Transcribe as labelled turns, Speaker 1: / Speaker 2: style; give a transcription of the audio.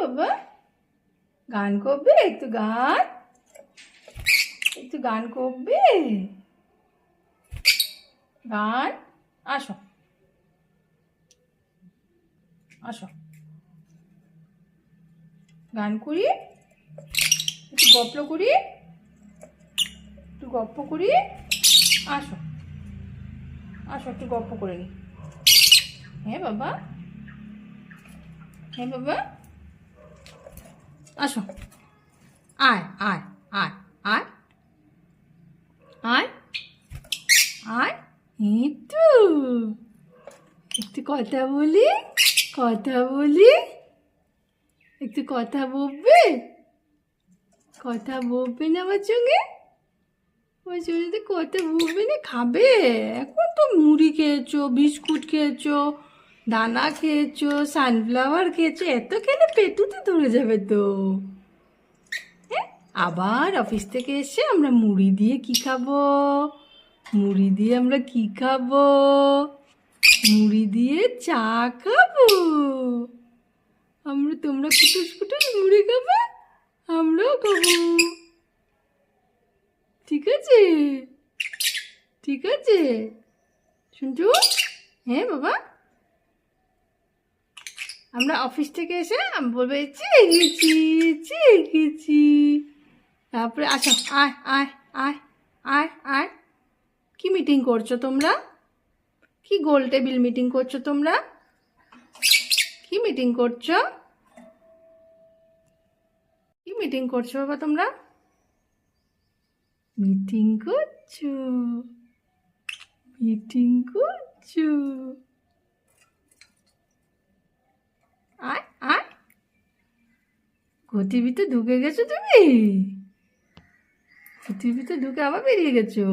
Speaker 1: বাবা, গান করবে? একটু গান, একটু গান করবে? গান, আসো আসো, গান করি, একটু গল্প করি, একটু গল্প করি। আসো আসো, একটু গল্প করে নি। হ্যাঁ বাবা, হ্যাঁ বাবা, আসো, আয় আয় আয় আয় আয় আয়, একটু একটু কথা বলি, কথা বলি, একটু কথা বলবে? কথা বলবে না আমার সঙ্গে? ওই সঙ্গে কথা বলবে না? খাবে? এখন তো মুড়ি খেয়েছো, বিস্কুট খেয়েছো, দানা খেয়েছো, সানফ্লাওয়ার খেয়েছো, এত খেলে পেটুতে ধরে যাবে তো। হ্যাঁ, আবার অফিস থেকে এসে আমরা মুড়ি দিয়ে কি খাবো? মুড়ি দিয়ে আমরা কি খাবো? মুড়ি দিয়ে চা খাবো। তোমরা কুটুস কুটুস মুড়ি খাবে, আমরাও খাবো। ঠিক আছে, ঠিক আছে শুনছু? হ্যাঁ বাবা, আমরা অফিস থেকে এসে আমি বলবো চেয়ে গেছি, চেয়ে গেছি। তারপরে আসো, আয় আয় আয় আয় আয়। কি মিটিং করছো তোমরা? কি গোল টেবিল মিটিং করছো তোমরা? কি মিটিং করছো? কি মিটিং করছো বাবা তোমরা? মিটিং করছো, মিটিং করছো। আয় আয়, ঘটিভিতে ঢুকে গেছো তুমি? ঘটিভিতে ঢুকে আবার বেরিয়ে গেছো?